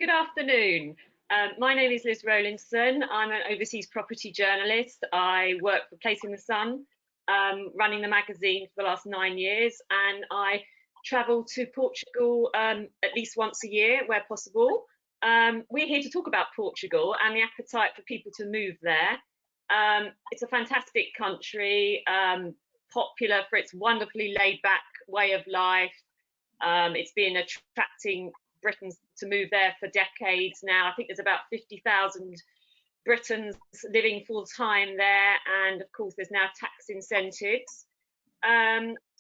Good afternoon. My name is Liz Rowlinson. I'm an overseas property journalist. I work for Place in the Sun, running the magazine for the last 9 years, and I travel to Portugal at least once a year where possible. We're here to talk about Portugal and the appetite for people to move there. It's a fantastic country, popular for its wonderfully laid-back way of life. It's been attracting Britons to move there for decades now. I think there's about 50,000 Britons living full time there, and of course there's now tax incentives.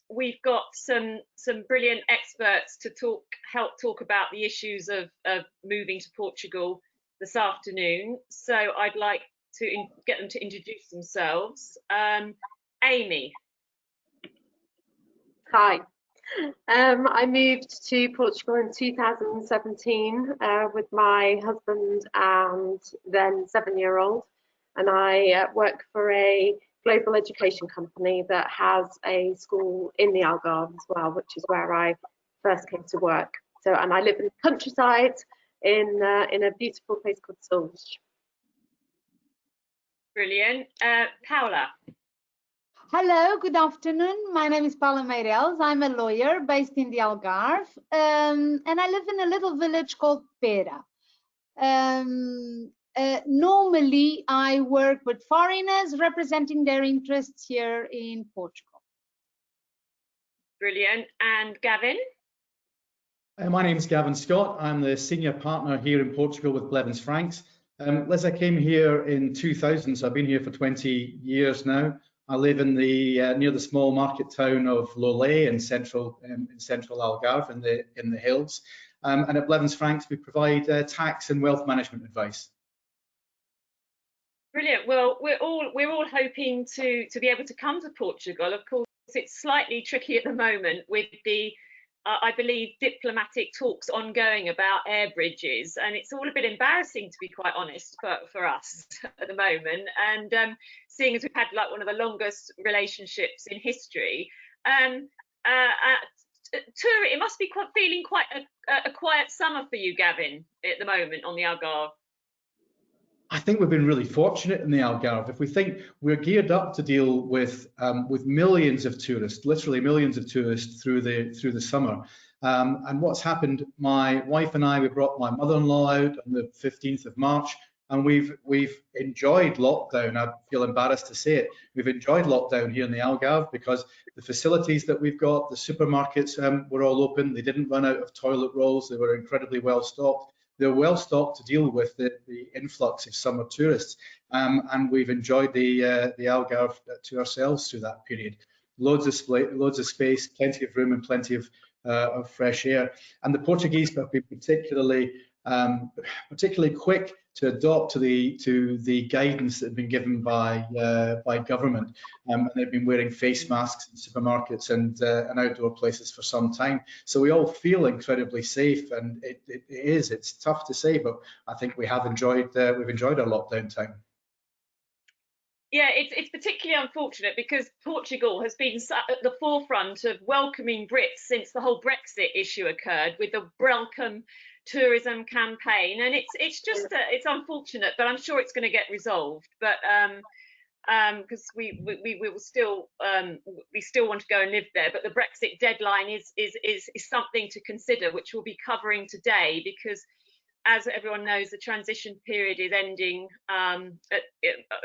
We've got some brilliant experts to help talk about the issues of moving to Portugal this afternoon. So I'd like to get them to introduce themselves. Amy. Hi. I moved to Portugal in 2017 with my husband and then 7-year-old, and I work for a global education company that has a school in the Algarve as well, which is where I first came to work. So, and I live in the countryside in a beautiful place called Silves. Brilliant. Paula. Hello, good afternoon. My name is Paula Meireles. I'm a lawyer based in the Algarve, and I live in a little village called Pera. Normally, I work with foreigners representing their interests here in Portugal. Brilliant. And Gavin? My name is Gavin Scott. I'm the senior partner here in Portugal with Blevins Franks. Liz, I came here in 2000, so I've been here for 20 years now. I live in the near the small market town of Lolé in central Algarve in the hills, and at Blevins Franks we provide tax and wealth management advice. Brilliant. Well, we're all hoping to be able to come to Portugal. Of course, it's slightly tricky at the moment with the I believe diplomatic talks ongoing about air bridges, and it's all a bit embarrassing, to be quite honest, for us at the moment. And seeing as we've had like one of the longest relationships in history, it must be feeling quite a quiet summer for you, Gavin, at the moment on the Algarve. I think we've been really fortunate in the Algarve. If we think we're geared up to deal with millions of tourists, literally millions of tourists through the summer. And what's happened? My wife and I, we brought my mother-in-law out on the 15th of March, and we've enjoyed lockdown. I feel embarrassed to say it. We've enjoyed lockdown here in the Algarve because the facilities that we've got, the supermarkets were all open. They didn't run out of toilet rolls. They were incredibly well stocked. They're well stocked to deal with the influx of summer tourists, and we've enjoyed the Algarve to ourselves through that period. Loads of space, plenty of room, and plenty of fresh air. And the Portuguese have been particularly quick to adopt to the guidance that had been given by government, and they've been wearing face masks in supermarkets and outdoor places for some time. So we all feel incredibly safe, and it's tough to say, but I think we've enjoyed our lockdown time. Yeah, it's particularly unfortunate because Portugal has been at the forefront of welcoming Brits since the whole Brexit issue occurred with the Welcome tourism campaign, and it's unfortunate, but I'm sure it's going to get resolved. But because we will still want to go and live there, but the Brexit deadline is something to consider, which we'll be covering today, because as everyone knows, the transition period is ending at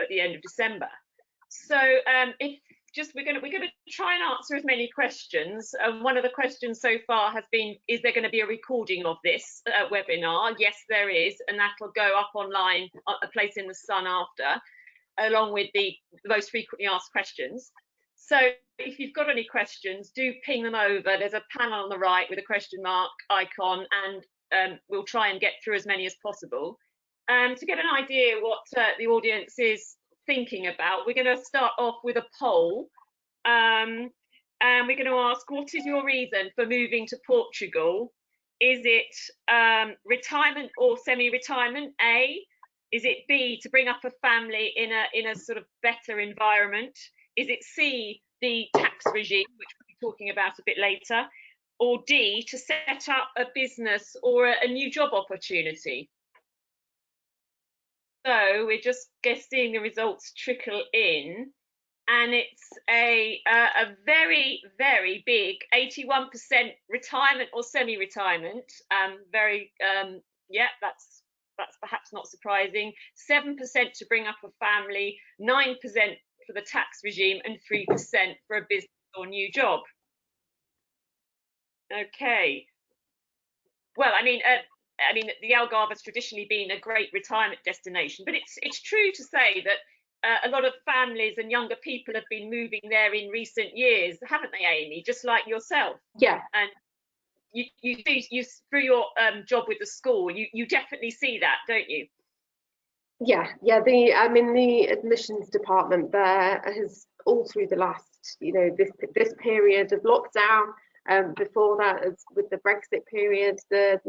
the end of December. So we're going to try and answer as many questions. One of the questions so far has been, is there going to be a recording of this webinar? Yes, there is, and that'll go up online at a Place in the Sun after, along with the most frequently asked questions. So if you've got any questions, do ping them over. There's a panel on the right with a question mark icon, and we'll try and get through as many as possible. To get an idea what the audience is thinking about, we're going to start off with a poll, and we're going to ask, what is your reason for moving to Portugal? Is it retirement or semi-retirement? A. Is it B, to bring up a family in a sort of better environment? Is it C, the tax regime, which we'll be talking about a bit later? or D, to set up a business or a new job opportunity? So we're just seeing the results trickle in, and it's a very, very big 81% retirement or semi-retirement. Yeah, that's perhaps not surprising. 7% to bring up a family, 9% for the tax regime, and 3% for a business or new job. Okay. Well, I mean, the Algarve has traditionally been a great retirement destination, but it's true to say that a lot of families and younger people have been moving there in recent years, haven't they, Amy? Just like yourself. Yeah. And you through your job with the school, you definitely see that, don't you? Yeah. The admissions department there has, all through the last, this period of lockdown. Before that, as with the Brexit period, the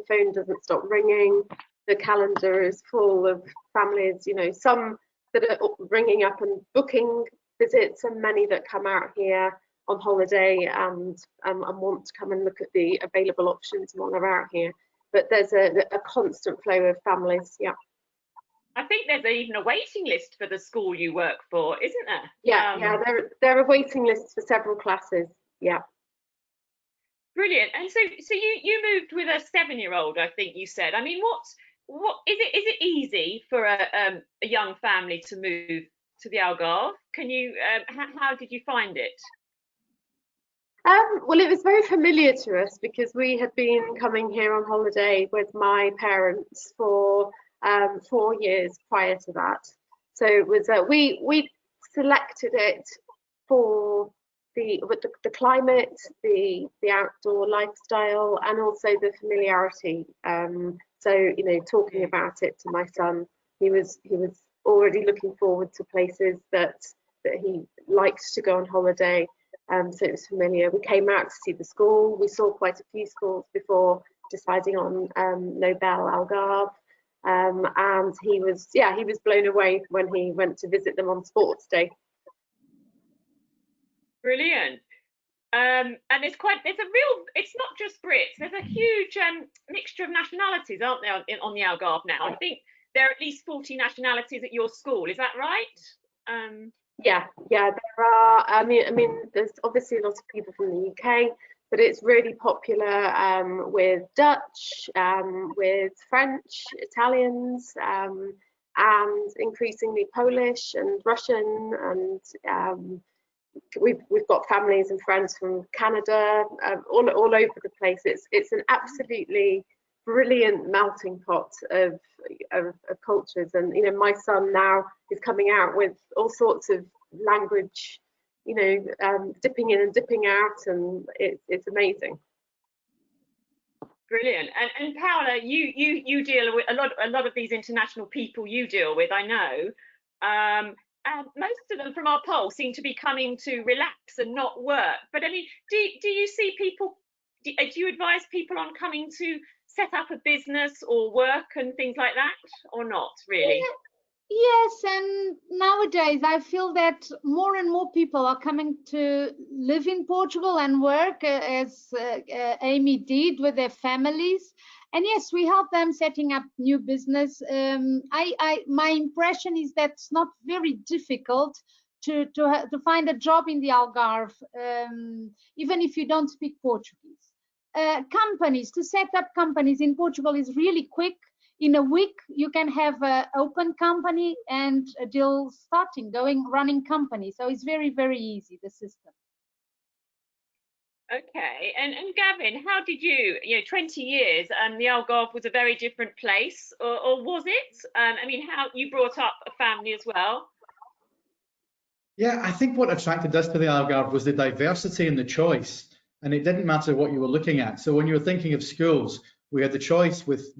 phone doesn't stop ringing. The calendar is full of families, some that are ringing up and booking visits, and many that come out here on holiday and want to come and look at the available options while they're out here. But there's a constant flow of families. Yeah. I think there's even a waiting list for the school you work for, isn't there? Yeah, there are waiting lists for several classes. Yeah. Brilliant. And so you moved with a 7-year-old, I think you said. I mean, what is it easy for a young family to move to the Algarve? Can you how did you find it? Well, it was very familiar to us because we had been coming here on holiday with my parents for 4 years prior to that. So it was we selected it for the climate, the outdoor lifestyle, and also the familiarity. So talking about it to my son, he was already looking forward to places that he liked to go on holiday. So it was familiar. We came out to see the school. We saw quite a few schools before deciding on Nobel Algarve. And he was blown away when he went to visit them on sports day. Brilliant. And it's not just Brits. There's a huge mixture of nationalities, aren't there, on the Algarve now? I think there are at least 40 nationalities at your school. Is that right? Yeah, there are. I mean, there's obviously a lot of people from the UK, but it's really popular with Dutch, with French, Italians, and increasingly Polish and Russian, and we've got families and friends from Canada, all over the place. It's an absolutely brilliant melting pot of cultures, and my son now is coming out with all sorts of language, dipping in and dipping out, and it's amazing. Brilliant. And Paola, you deal with a lot of these international people you deal with, I know. And most of them from our poll seem to be coming to relax and not work. But I mean, do you see people? Do you advise people on coming to set up a business or work and things like that, or not really? Yes, and nowadays I feel that more and more people are coming to live in Portugal and work as Amy did with their families. And yes, we help them setting up new business. My impression is that it's not very difficult to find a job in the Algarve, even if you don't speak Portuguese. Companies, to set up companies in Portugal is really quick. In a week, you can have an open company and a deal starting, running company. So it's very, very easy, the system. Okay, and Gavin, how did you 20 years, and the Algarve was a very different place, or was it? I mean, how you brought up a family as well? Yeah, I think what attracted us to the Algarve was the diversity and the choice, and it didn't matter what you were looking at. So when you were thinking of schools, we had the choice with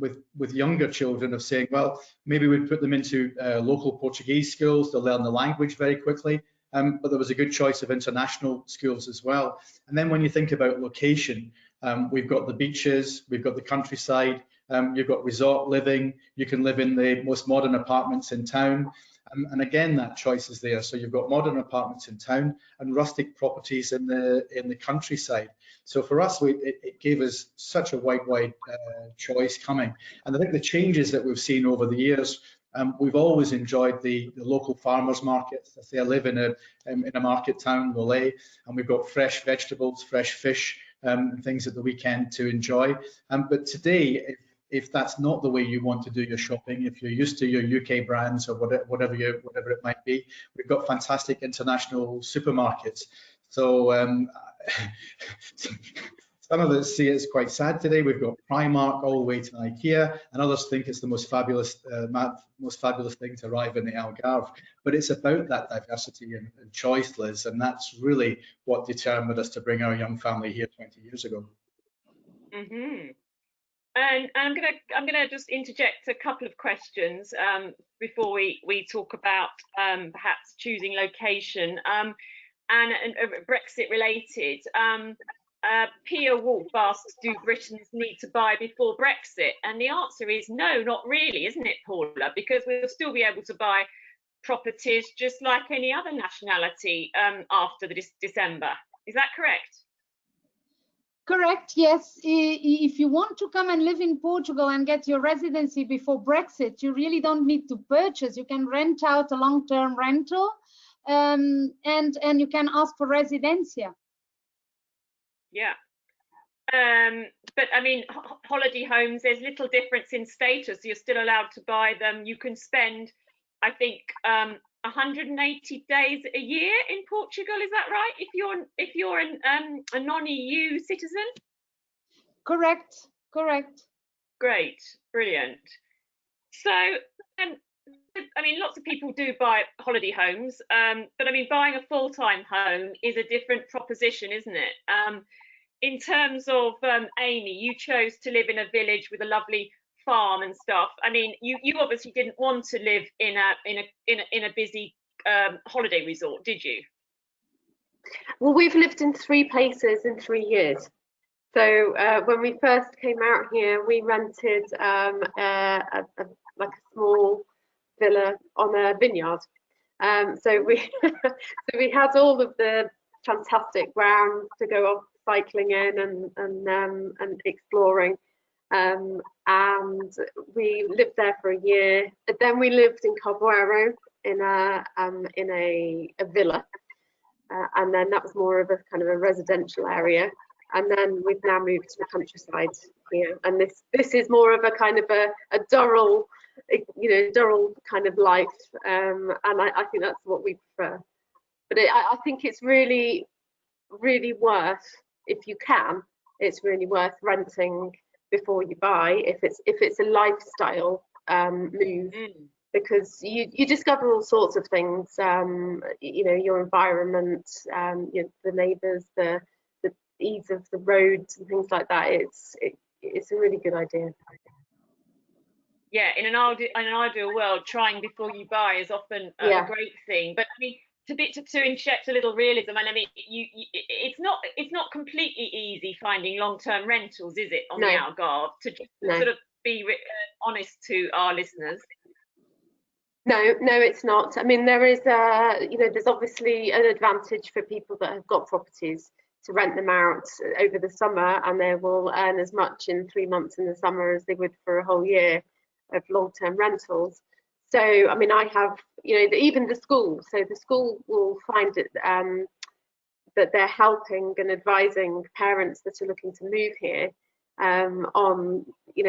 younger children of saying, well, maybe we'd put them into local Portuguese schools to learn the language very quickly. But there was a good choice of international schools as well. And then when you think about location, we've got the beaches, we've got the countryside, you've got resort living, you can live in the most modern apartments in town. And again, that choice is there. So you've got modern apartments in town and rustic properties in the countryside. So for us, it gave us such a wide choice coming. And I think the changes that we've seen over the years, we've always enjoyed the local farmers markets. I say I live in a market town, Lollet, and we've got fresh vegetables, fresh fish, and things at the weekend to enjoy. But today, if that's not the way you want to do your shopping, if you're used to your UK brands or whatever it might be, we've got fantastic international supermarkets. So some of us see it as quite sad today. We've got Primark all the way to IKEA, and others think it's the most fabulous thing to arrive in the Algarve. But it's about that diversity and choice, Liz, and that's really what determined us to bring our young family here 20 years ago. Mm-hmm. And I'm gonna just interject a couple of questions before we talk about perhaps choosing location and Brexit related. Pia Wolf asks, do Britons need to buy before Brexit? And the answer is no, not really, isn't it, Paula? Because we'll still be able to buy properties just like any other nationality after the December. Is that correct? Correct, yes. If you want to come and live in Portugal and get your residency before Brexit, you really don't need to purchase. You can rent out a long-term rental and you can ask for residencia. Yeah. But I mean, holiday homes, there's little difference in status. You're still allowed to buy them. You can spend, I think, 180 days a year in Portugal. Is that right? If you're a non-EU citizen. Correct. Great, brilliant. So, I mean, lots of people do buy holiday homes, but I mean, buying a full-time home is a different proposition, isn't it? In terms of Amy, you chose to live in a village with a lovely farm and stuff. I mean, you obviously didn't want to live in a busy holiday resort, did you? Well, we've lived in 3 places in 3 years. So when we first came out here, we rented like a small villa on a vineyard. So we we had all of the fantastic grounds to go off cycling in and exploring. And we lived there for a year. But then we lived in Cabrero in a villa, and then that was more of a kind of a residential area. And then we've now moved to the countryside here, and this is more of a kind of a Durrell, Durrell kind of life, and I think that's what we prefer. But I think it's really worth, if you can, it's really worth renting before you buy if it's a lifestyle move, because you discover all sorts of things, your environment, the neighbours, the ease of the roads and things like that. It's a really good idea. Yeah, in an ideal world, trying before you buy is often a great thing. But I mean, to inject a little realism, and I mean, it's not completely easy finding long-term rentals, is it, on the Algarve? To just sort of be honest to our listeners. No, it's not. I mean, there is there's obviously an advantage for people that have got properties to rent them out over the summer, and they will earn as much in 3 months in the summer as they would for a whole year of long-term rentals. So, I mean, I have, even the school. So the school will find it that they're helping and advising parents that are looking to move here on,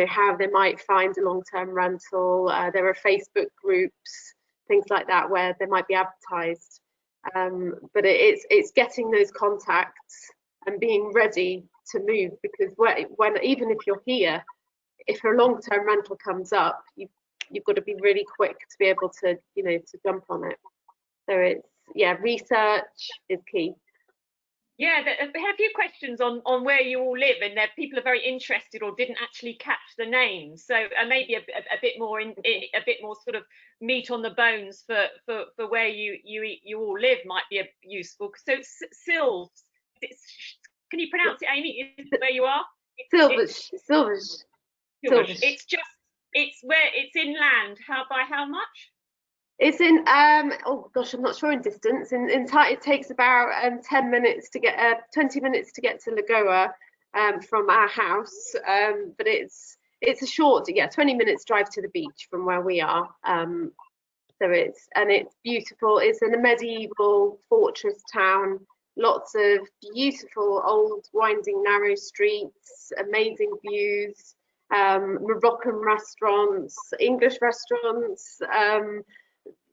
how they might find a long-term rental. There are Facebook groups, things like that, where they might be advertised. But it's getting those contacts and being ready to move, because when even if you're here, if a long-term rental comes up, you've got to be really quick to be able to to jump on it. So research is key. Yeah, I had a few questions on where you all live, and that people are very interested or didn't actually catch the names. So maybe a bit more sort of meat on the bones for where you all live might be useful. So Silves, can you pronounce it, Amy? Is it where you are? Silves. It's inland. By how much? It's in oh gosh, I'm not sure in distance. In time, it takes about 10 minutes to get 20 minutes to get to Lagoa from our house. But it's a short, yeah, 20 minutes drive to the beach from where we are. So it's beautiful. It's in a medieval fortress town. Lots of beautiful old winding narrow streets, amazing views, Moroccan restaurants, English restaurants,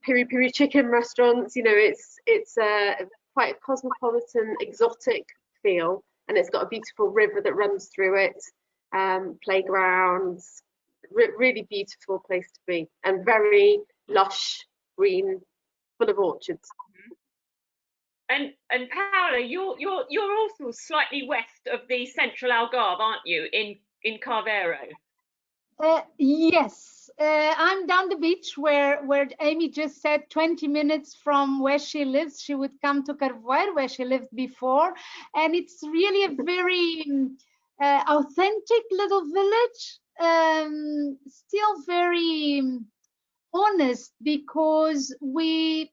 piri piri chicken restaurants. You know, it's quite a cosmopolitan, exotic feel, and it's got a beautiful river that runs through it, playgrounds, really beautiful place to be, and very lush, green, full of orchards. And Paola, you're also slightly west of the central Algarve, aren't you? In Carvero. Yes, I'm down the beach where Amy just said 20 minutes from where she lives. She would come to Carvoeiro, where she lived before, and it's really a very authentic little village. Still very honest, because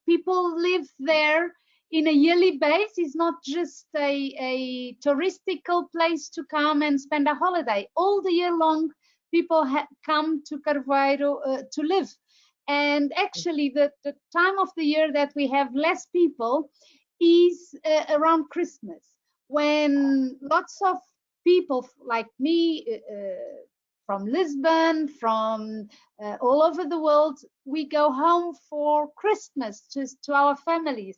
people live there in a yearly base. It's not just a touristical place to come and spend a holiday. All the year long, people come to Carvoeiro to live. And actually, the time of the year that we have less people is around Christmas, when lots of people like me, from Lisbon, from all over the world, we go home for Christmas to our families.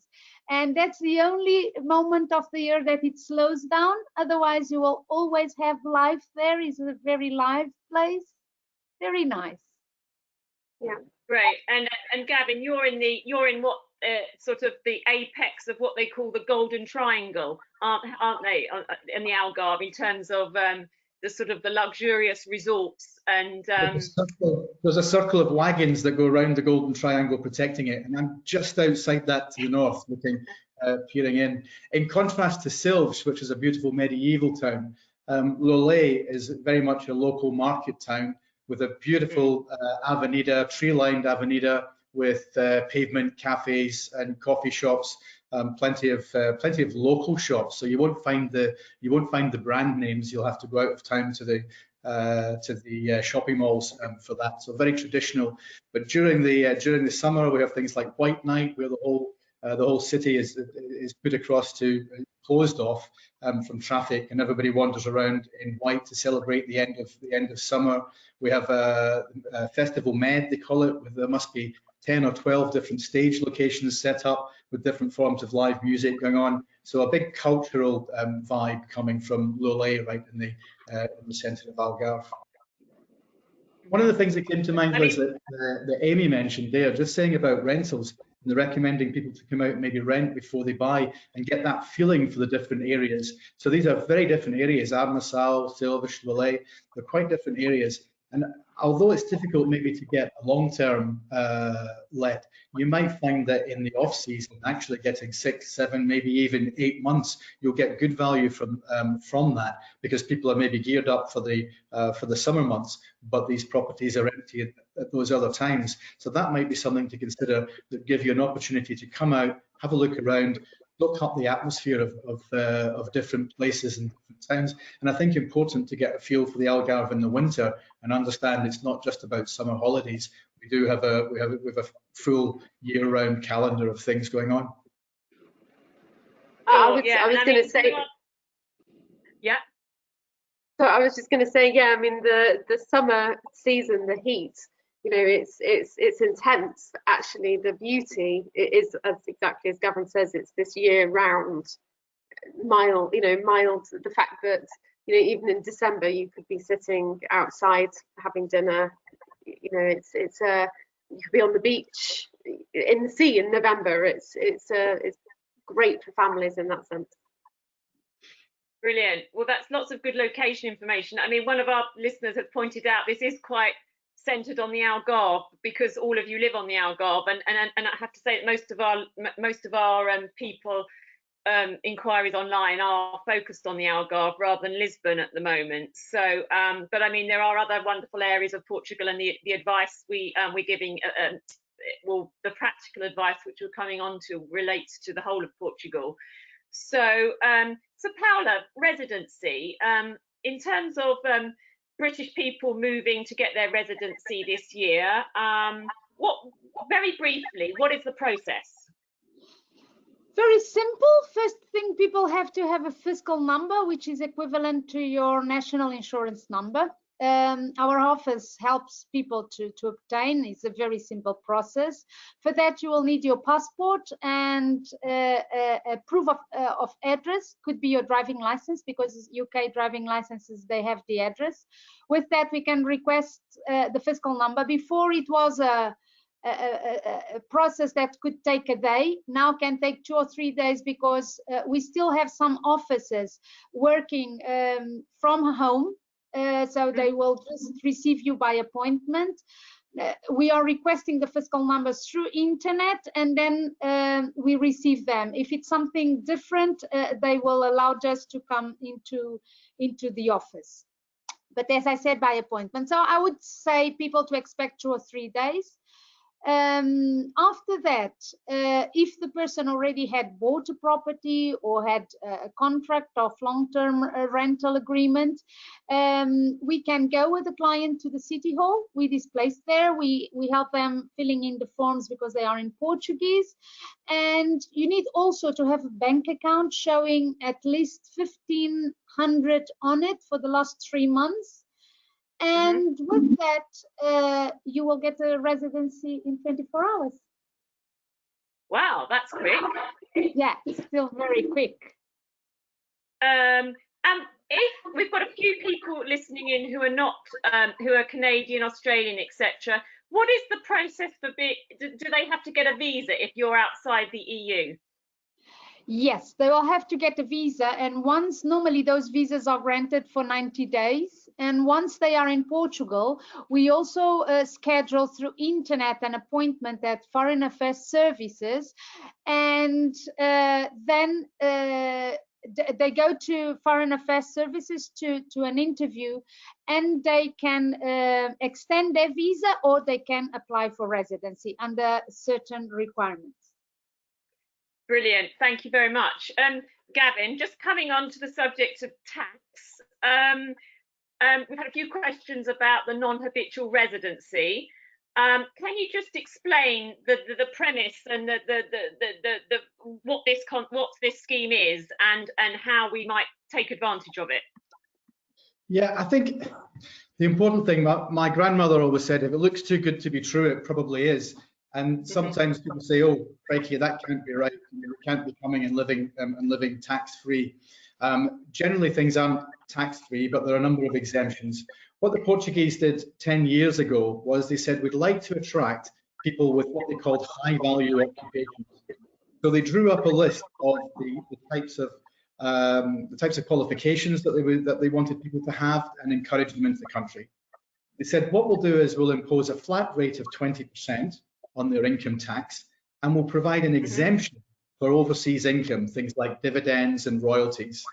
And that's the only moment of the year that it slows down. Otherwise, you will always have life there. It's a very live place. Very nice. Yeah. Great. And Gavin, you're in what sort of the apex of what they call the Golden Triangle, aren't they, in the Algarve, in terms of the sort of the luxurious resorts and there's a circle of wagons that go around the Golden Triangle protecting it, and I'm just outside that to the north, looking, peering in. In contrast to Silves, which is a beautiful medieval town, Lollet is very much a local market town with a beautiful avenida, tree-lined avenida with pavement cafes and coffee shops. Plenty of local shops, so you won't find the brand names. You'll have to go out of town to the shopping malls for that. So very traditional. But during the summer, we have things like White Night, where the whole city is put across to closed off from traffic, and everybody wanders around in white to celebrate the end of summer. We have a Festival Med, they call it, where there must be 10 or 12 different stage locations set up with different forms of live music going on. So a big cultural vibe coming from Lollet, right in the centre of Algarve. One of the things that came to mind was that Amy mentioned there, just saying about rentals, and they're recommending people to come out and maybe rent before they buy and get that feeling for the different areas. So these are very different areas, Arnaçal, Silves, Lollet, they're quite different areas. And although it's difficult maybe to get a long-term let, you might find that in the off-season, actually getting 6, 7, maybe even 8 months, you'll get good value from that, because people are maybe geared up for the summer months, but these properties are empty at those other times. So that might be something to consider, that give you an opportunity to come out, have a look around, look up the atmosphere of different places and different towns. And I think important to get a feel for the Algarve in the winter and understand it's not just about summer holidays. We do have a full year-round calendar of things going on. I was going to say, yeah. So I was just going to say, yeah. I mean, the summer season, the heat, you know, it's intense. Actually, the beauty is, as exactly as Gavin says, it's this year-round mild. You know, mild. The fact that, you know, even in December you could be sitting outside having dinner. You know, it's you could be on the beach, in the sea in November. It's great for families in that sense. Brilliant. Well, that's lots of good location information. I mean, one of our listeners has pointed out this is quite centered on the Algarve, because all of you live on the Algarve, and I have to say that most of our people inquiries online are focused on the Algarve rather than Lisbon at the moment. So, but I mean, there are other wonderful areas of Portugal, and the advice we're giving well, the practical advice which we're coming on to relates to the whole of Portugal. So, so Paula, residency, in terms of British people moving to get their residency this year, very briefly, what is the process? Very simple. First thing, people have to have a fiscal number, which is equivalent to your national insurance number. Our office helps people to obtain. It's a very simple process. For that, you will need your passport and a proof of address. Could be your driving license, because UK driving licenses, they have the address. With that, we can request the fiscal number. Before, it was a process that could take a day, now can take 2 or 3 days, because we still have some offices working from home, so they will just receive you by appointment. We are requesting the fiscal numbers through internet, and then we receive them. If it's something different, they will allow us to come into the office, but as I said, by appointment. So I would say people to expect 2 or 3 days. After that, if the person already had bought a property or had a contract of long-term rental agreement, we can go with the client to the city hall. We displace there. We help them filling in the forms, because they are in Portuguese. And you need also to have a bank account showing at least 1,500 on it for the last 3 months. And with that, you will get a residency in 24 hours. Wow, that's quick. Yeah, it's still very quick. And if we've got a few people listening in who are not, who are Canadian, Australian, etc., what is the process for do they have to get a visa if you're outside the EU? Yes, they will have to get a visa, and normally those visas are granted for 90 days. And once they are in Portugal, we also schedule through internet an appointment at Foreign Affairs Services, and then they go to Foreign Affairs Services to an interview, and they can extend their visa, or they can apply for residency under certain requirements. Brilliant, thank you very much. Gavin, just coming on to the subject of tax, we've had a few questions about the non-habitual residency. Can you just explain the premise and what this scheme is, and how we might take advantage of it? Yeah, I think the important thing, my grandmother always said, if it looks too good to be true, it probably is. And sometimes people say, oh, crikey, that can't be right. We can't be coming and living tax-free. Generally, things aren't tax-free, but there are a number of exemptions. What the Portuguese did 10 years ago was they said, we'd like to attract people with what they called high-value occupations. So they drew up a list of the types of qualifications that they wanted people to have, and encourage them into the country. They said, what we'll do is we'll impose a flat rate of 20% on their income tax, and we'll provide an exemption for overseas income, things like dividends and royalties.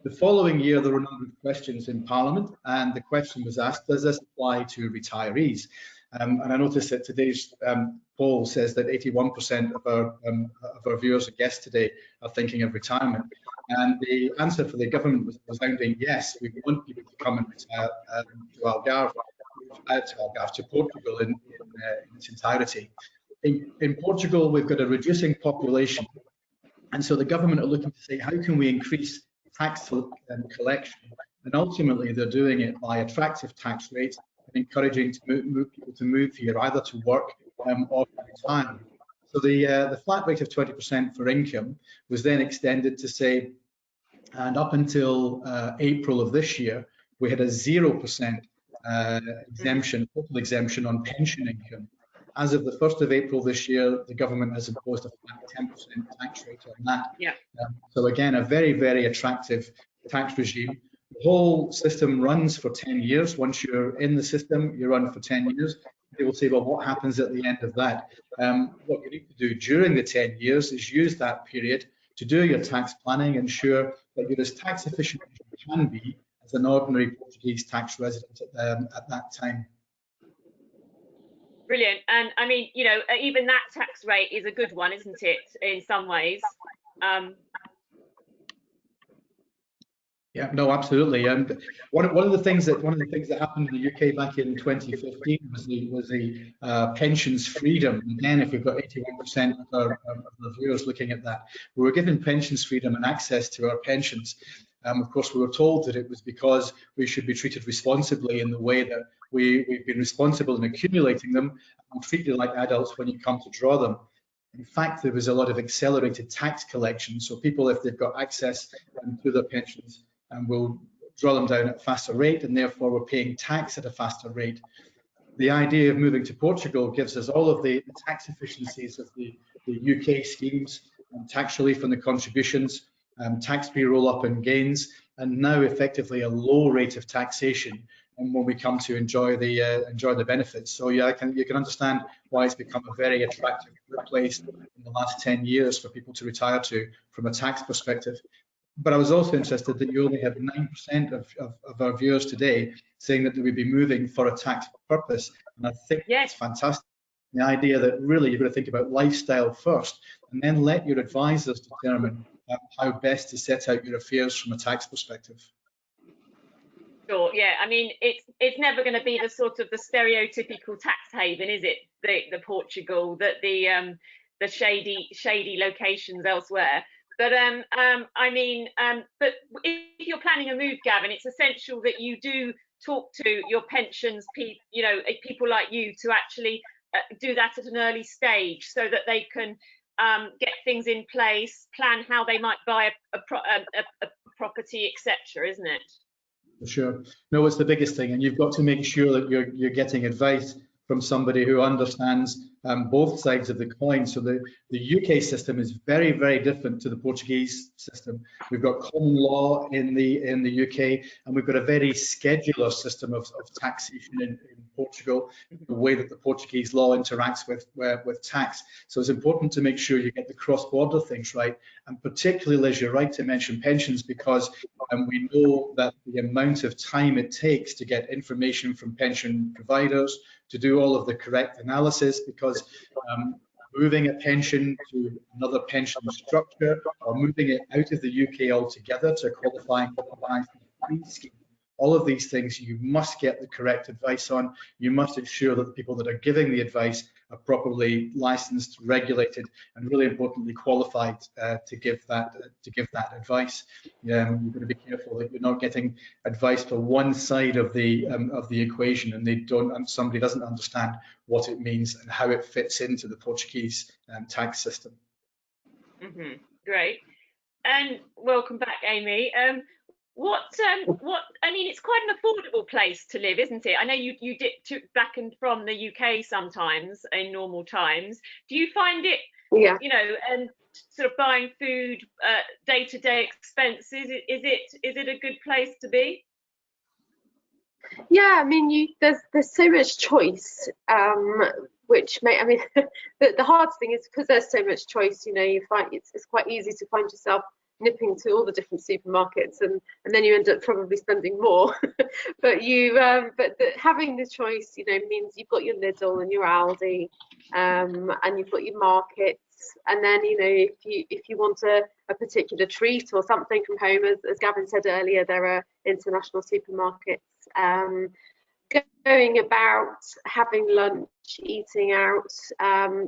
The following year, there were a number of questions in Parliament, and the question was asked, does this apply to retirees? And I noticed that today's poll says that 81% of our viewers and guests today are thinking of retirement. And the answer for the government was resounding yes. We want people to come and retire to Portugal in its entirety. In Portugal, we've got a reducing population, and so the government are looking to say, how can we increase tax collection? And ultimately, they're doing it by attractive tax rates and encouraging people to move here, either to work or to retire. So the flat rate of 20% for income was then extended to say, and up until April of this year, we had a 0% exemption, total exemption on pension income. As of the 1st of April this year, the government has imposed a flat 10% tax rate on that. Yeah. So again, a very, very attractive tax regime. The whole system runs for 10 years. Once you're in the system, you run for 10 years. They will say, well, what happens at the end of that? What you need to do during the 10 years is use that period to do your tax planning, ensure that you're as tax efficient as you can be as an ordinary Portuguese tax resident at that time. Brilliant. And I mean, you know, even that tax rate is a good one, isn't it, in some ways? Yeah, no, absolutely. And one of the things that happened in the UK back in 2015 was the pensions freedom. Again, if we've got 81% of our viewers looking at that, we were given pensions freedom and access to our pensions. Of course, we were told that it was because we should be treated responsibly in the way that we've been responsible in accumulating them and treated like adults when you come to draw them. In fact, there was a lot of accelerated tax collection. So people, if they've got access to their pensions, and we'll draw them down at a faster rate, and therefore we're paying tax at a faster rate. The idea of moving to Portugal gives us all of the tax efficiencies of the UK schemes, tax relief on the contributions, tax-free roll-up and gains, and now effectively a low rate of taxation. And when we come to enjoy the benefits, so yeah, you can understand why it's become a very attractive place in the last 10 years for people to retire to from a tax perspective. But I was also interested that you only have 9% of our viewers today saying that they would be moving for a tax purpose. And I think Yes. it's fantastic. The idea that really you've got to think about lifestyle first and then let your advisors determine how best to set out your affairs from a tax perspective. Sure. Yeah. I mean, it's never going to be the sort of the stereotypical tax haven, is it? The Portugal, that the shady locations elsewhere. But I mean, but if you're planning a move, Gavin, it's essential that you do talk to your pensions people, you know, people like you, to actually do that at an early stage so that they can get things in place, plan how they might buy a property, etc., isn't it? For sure. No, it's the biggest thing, and you've got to make sure that you're getting advice from somebody who understands both sides of the coin. So the UK system is very, very different to the Portuguese system. We've got common law in the UK, and we've got a very schedular system of taxation in Portugal, the way that the Portuguese law interacts with tax. So it's important to make sure you get the cross-border things right, and particularly, Liz, you're right to mention pensions, because we know that the amount of time it takes to get information from pension providers, to do all of the correct analysis, because moving a pension to another pension structure or moving it out of the UK altogether to a qualifying scheme, all of these things you must get the correct advice on. You must ensure that the people that are giving the advice are properly licensed, regulated, and really importantly qualified to give that advice. You've got to be careful that you're not getting advice for one side of the equation, and somebody doesn't understand what it means and how it fits into the Portuguese tax system. Great, and welcome back, Amy. What I mean, it's quite an affordable place to live, isn't it? I know you dip back and from the UK sometimes in normal times. Do you find it, Yeah. you know, and sort of buying food, day-to-day expenses, is it a good place to be? Yeah, I mean, there's so much choice, which I mean, the hardest thing is because there's so much choice. You know, you find it's quite easy to find yourself nipping to all the different supermarkets, and then you end up probably spending more. But having the choice, you know, means you've got your Lidl and your Aldi, and you've got your markets. And then, you know, if you want a particular treat or something from home, as Gavin said earlier, there are international supermarkets. Going about, having lunch, eating out,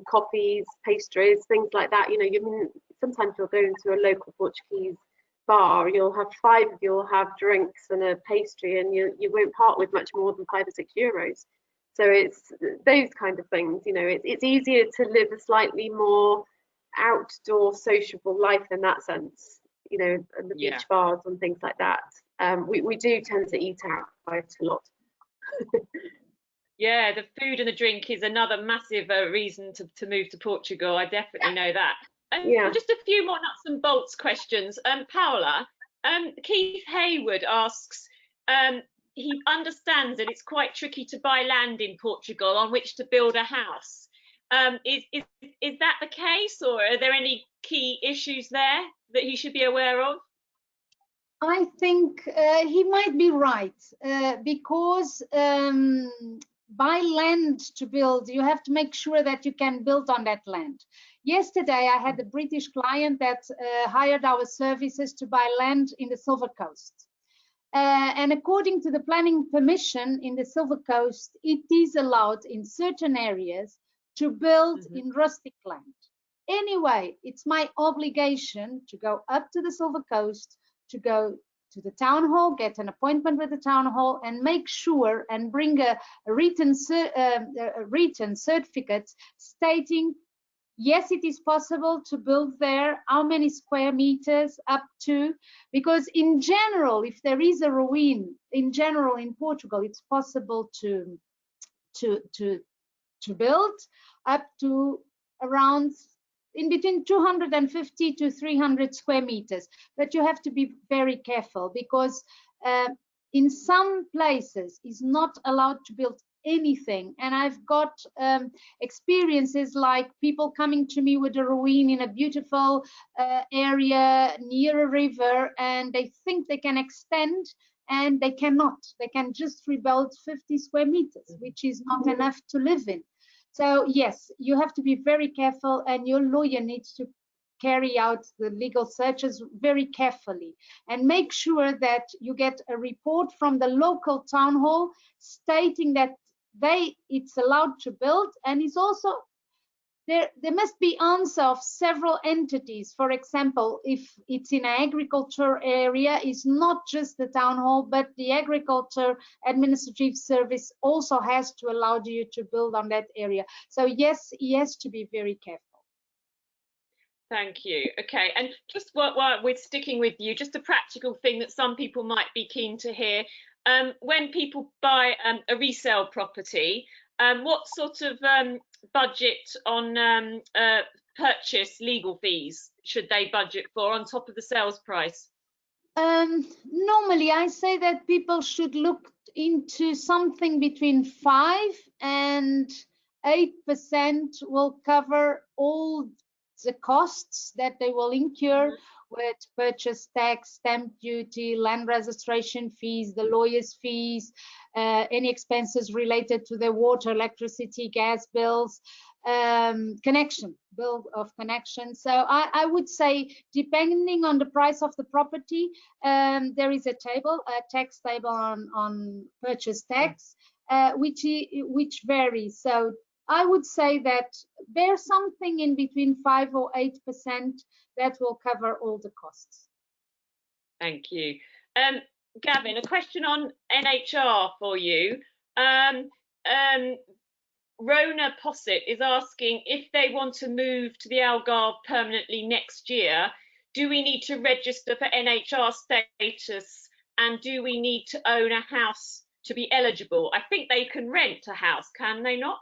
coffees, pastries, things like that. You know, sometimes you'll go into a local Portuguese bar, you'll have 5 of you will have drinks and a pastry, and you won't part with much more than €5 or €6. So it's those kind of things. You know, it's easier to live a slightly more outdoor, sociable life in that sense. You know, and the beach bars and things like that. We do tend to eat out quite a lot. Yeah, the food and the drink is another massive reason to move to Portugal. I definitely know that. And just a few more nuts and bolts questions. Paola, Keith Hayward asks, he understands that it's quite tricky to buy land in Portugal on which to build a house. Is that the case, or are there any key issues there that he should be aware of? I think he might be right, because buy land to build, you have to make sure that you can build on that land. Yesterday, I had a British client that hired our services to buy land in the Silver Coast. And according to the planning permission in the Silver Coast, it is allowed in certain areas to build in rustic land. Anyway, it's my obligation to go up to the Silver Coast, to go to the town hall, get an appointment with the town hall, and make sure and bring a written certificate stating, yes, it is possible to build there, how many square meters up to, because in general, if there is a ruin, in general in Portugal, it's possible to build up to around in between 250 to 300 square meters. But you have to be very careful, because in some places it's not allowed to build anything. And I've got experiences like people coming to me with a ruin in a beautiful area near a river, and they think they can extend, and they cannot. They can just rebuild 50 square meters, which is not enough to live in. So yes, you have to be very careful, and your lawyer needs to carry out the legal searches very carefully, and make sure that you get a report from the local town hall stating that it's allowed to build. And it's also there must be answer of several entities. For example, if it's in an agriculture area, it's not just the town hall, but the agriculture administrative service also has to allow you to build on that area. So yes, he has to be very careful. Thank you. Okay, and just while we're sticking with you, just a practical thing that some people might be keen to hear. When people buy a resale property, what sort of budget on purchase legal fees should they budget for on top of the sales price? Normally, I say that people should look into something between 5 and 8% will cover all the costs that they will incur with purchase tax, stamp duty, land registration fees, the lawyer's fees, any expenses related to their water, electricity, gas bills, bill of connection. So I would say, depending on the price of the property, there is a tax table on purchase tax, which varies. So I would say that there's something in between 5 or 8% that will cover all the costs. Thank you. Gavin, a question on NHR for you. Rona Posset is asking, if they want to move to the Algarve permanently next year, do we need to register for NHR status, and do we need to own a house to be eligible? I think they can rent a house, can they not?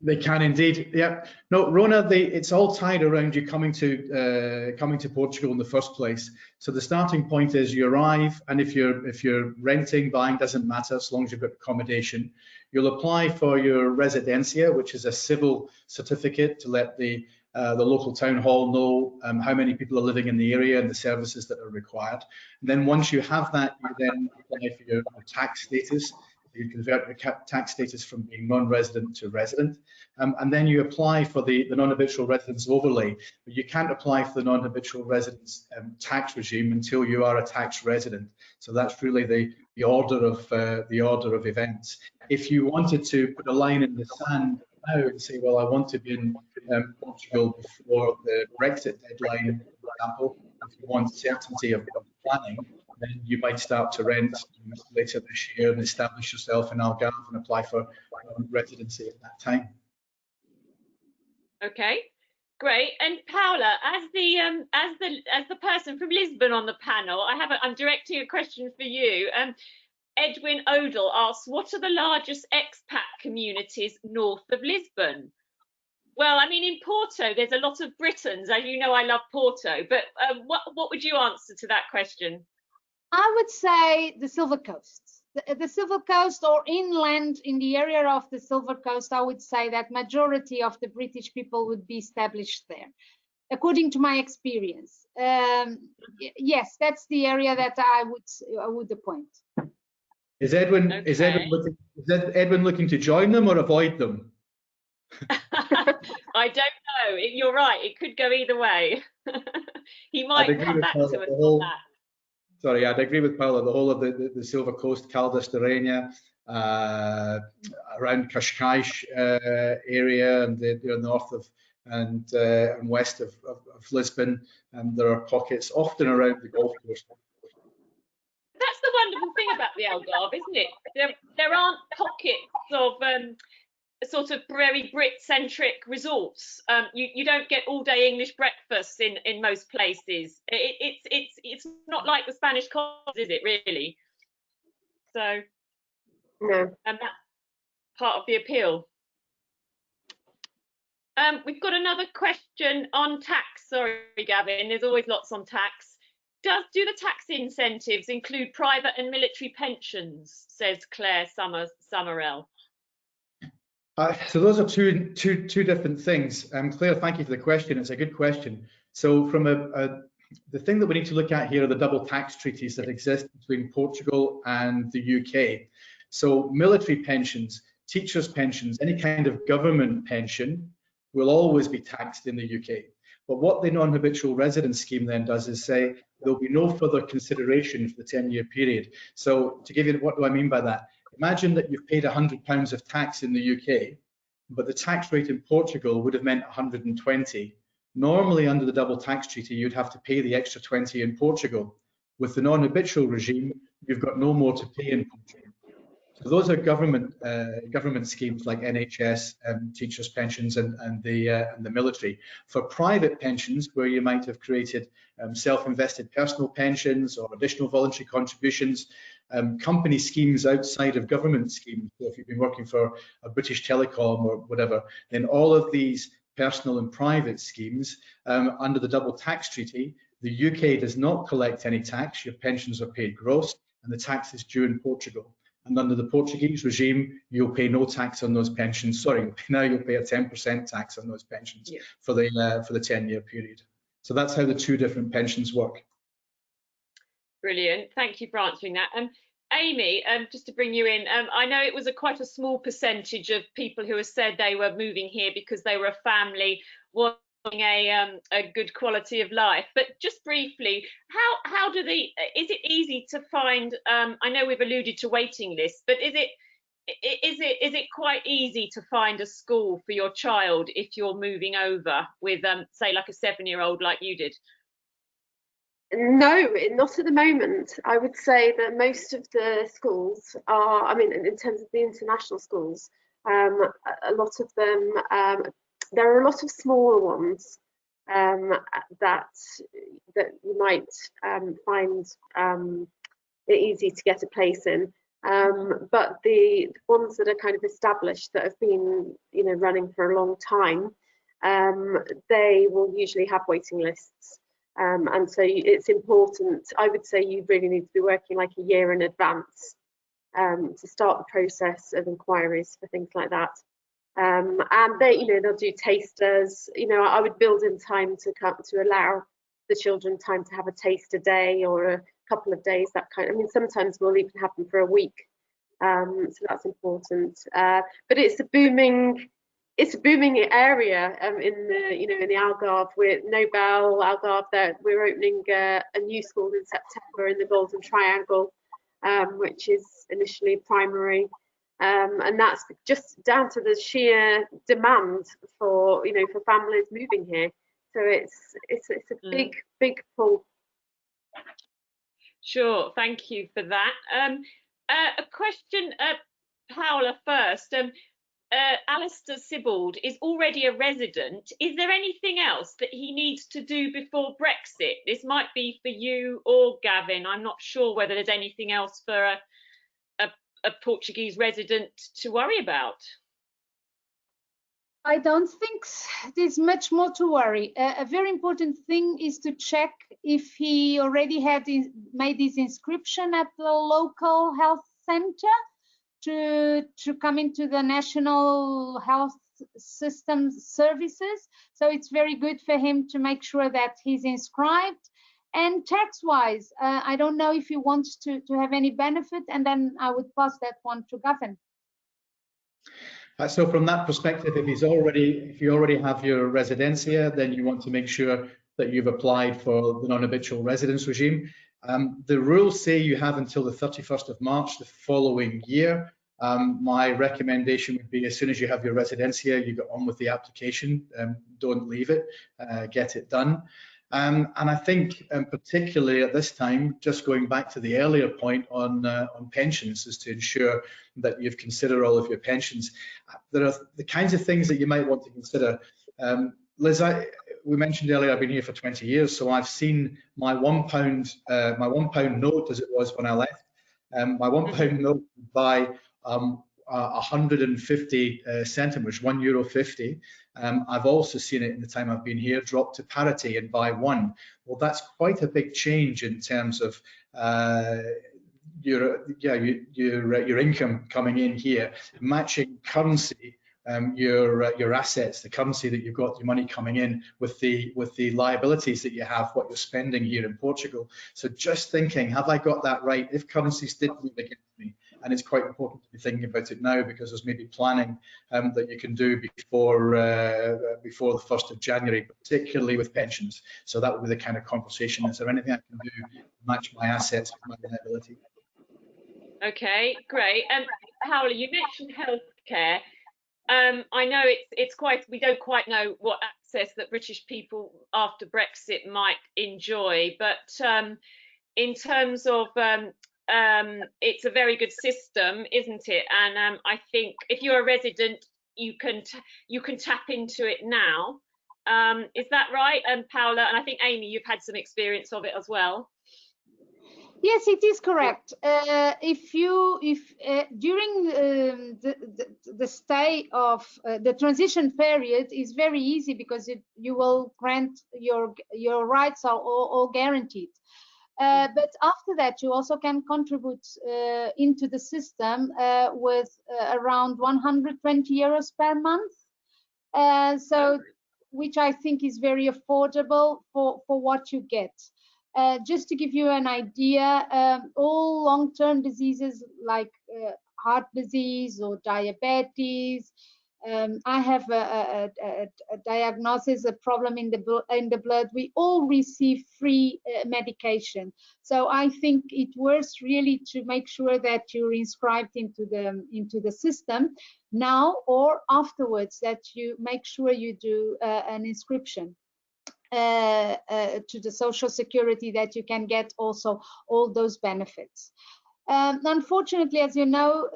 They can indeed. Yeah. No, Rona, it's all tied around you coming to Portugal in the first place. So the starting point is you arrive, and if you're renting, buying, doesn't matter as long as you've got accommodation. You'll apply for your residencia, which is a civil certificate to let the local town hall know how many people are living in the area and the services that are required. And then once you have that, you then apply for your tax status. You convert your tax status from being non-resident to resident, and then you apply for the non-habitual residence overlay. But you can't apply for the non-habitual residence tax regime until you are a tax resident. So that's really the order of events. If you wanted to put a line in the sand now and say, well, I want to be in Portugal before the Brexit deadline, for example, if you want certainty of planning, then you might start to rent later this year and establish yourself in Algarve and apply for residency at that time. Okay, great. And Paula, as the person from Lisbon on the panel, I'm directing a question for you. Edwin Odell asks, what are the largest expat communities north of Lisbon? Well, I mean, in Porto, there's a lot of Britons. As you know, I love Porto. But what would you answer to that question? I would say the Silver Coast. The Silver Coast, or inland in the area of the Silver Coast, I would say that majority of the British people would be established there, according to my experience. Yes, that's the area that I would appoint. Is Edwin Okay. is Edwin looking to join them or avoid them? I don't know. You're right. It could go either way. He I'd might agree come with back Paula, to us on that. Sorry, I'd agree with Paula. The whole of the Silver Coast, Caldas de Rainha, around Cascais area, and the north of and west of Lisbon, there are pockets often around the Gulf Coast. That's the wonderful thing about the Algarve, isn't it? There aren't pockets of sort of very Brit-centric resorts. You don't get all-day English breakfasts in most places. It's not like the Spanish colonies, is it really? So, No. and that's part of the appeal. We've got another question on tax. Sorry, Gavin. There's always lots on tax. Do the tax incentives include private and military pensions? Says Claire Summerell. So those are two different things. Claire, thank you for the question. It's a good question. So from the thing that we need to look at here are the double tax treaties that exist between Portugal and the UK. So military pensions, teachers' pensions, any kind of government pension will always be taxed in the UK. But what the non-habitual residence scheme then does is say there'll be no further consideration for the 10-year period. So to give you, what do I mean by that? Imagine that you've paid £100 of tax in the UK, but the tax rate in Portugal would have meant 120. Normally, under the double tax treaty, you'd have to pay the extra 20 in Portugal. With the non-habitual regime, you've got no more to pay in Portugal. So those are government schemes like NHS, teachers' pensions, and the military. For private pensions, where you might have created self-invested personal pensions or additional voluntary contributions, company schemes outside of government schemes. So if you've been working for a British Telecom or whatever, then all of these personal and private schemes under the double tax treaty, the UK does not collect any tax. Your pensions are paid gross, and the tax is due in Portugal. And under the Portuguese regime, you'll pay no tax on those pensions. Sorry, now you'll pay a 10% tax on those pensions for the 10-year period. So that's how the two different pensions work. Brilliant. Thank you for answering that. Amy, just to bring you in, I know it was quite a small percentage of people who have said they were moving here because they were a family wanting a good quality of life. But just briefly, how do is it easy to find? I know we've alluded to waiting lists, but is it quite easy to find a school for your child if you're moving over with, say, like a 7-year-old like you did? No, not at the moment. I would say that most of the schools are, I mean, in terms of the international schools, a lot of them, there are a lot of smaller ones that you might find it easy to get a place in. But the ones that are kind of established, that have been, running for a long time, they will usually have waiting lists. And so it's important, I would say you really need to be working like a year in advance to start the process of inquiries for things like that. And they'll do tasters. I would build in time to allow the children time to have a taster day or a couple of days, that kind. I mean, sometimes will even happen for a week. So that's important. But it's a booming area in the Algarve. We're Nobel Algarve. There, we're opening a new school in September in the Golden Triangle, which is initially primary, and that's just down to the sheer demand for families moving here. So it's a big pull. Sure, thank you for that. A question, Paola, first. Alistair Sibbald is already a resident. Is there anything else that he needs to do before Brexit? This might be for you or Gavin. I'm not sure whether there's anything else for a Portuguese resident to worry about. I don't think there's much more to worry. A very important thing is to check if he already had made his inscription at the local health centre to come into the national health system services. So it's very good for him to make sure that he's inscribed. And tax-wise, I don't know if you want to have any benefit, and then I would pass that one to Gavin. So from that perspective, if you already have your residencia, then you want to make sure that you've applied for the non-habitual residence regime. The rules say you have until the 31st of March the following year. My recommendation would be, as soon as you have your residencia, you get on with the application. Don't leave it, get it done. And I think, particularly at this time, just going back to the earlier point on pensions, is to ensure that you've considered all of your pensions. There are the kinds of things that you might want to consider. Liz, we mentioned earlier, I've been here for 20 years, so I've seen my £1 note, as it was when I left. My £1 note would buy 150 centimetres, €1.50. I've also seen it in the time I've been here drop to parity and buy one. Well, that's quite a big change in terms of your income coming in here, matching currency, your assets, the currency that you've got, your money coming in with the liabilities that you have, what you're spending here in Portugal. So just thinking, have I got that right? If currencies did move against me, and it's quite important to be thinking about it now, because there's maybe planning that you can do before the 1st of January, particularly with pensions. So that would be the kind of conversation. Is there anything I can do to match my assets with my liability? Okay, great. Paola, you mentioned healthcare. I know we don't quite know what access that British people after Brexit might enjoy, but in terms of it's a very good system, isn't it? And I think if you're a resident, you can tap into it now. Is that right? Paola, and I think Amy, you've had some experience of it as well. Yes, it is correct. If during the stay of the transition period is very easy, because you will grant your rights are all guaranteed. But after that, you also can contribute into the system with around €120 per month. So, which I think is very affordable for what you get. Just to give you an idea, all long-term diseases like heart disease or diabetes, I have a diagnosis, a problem in the blood. We all receive free medication. So I think it works really to make sure that you're inscribed into the system now or afterwards, that you make sure you do an inscription to the Social Security, that you can get also all those benefits. Unfortunately, as you know,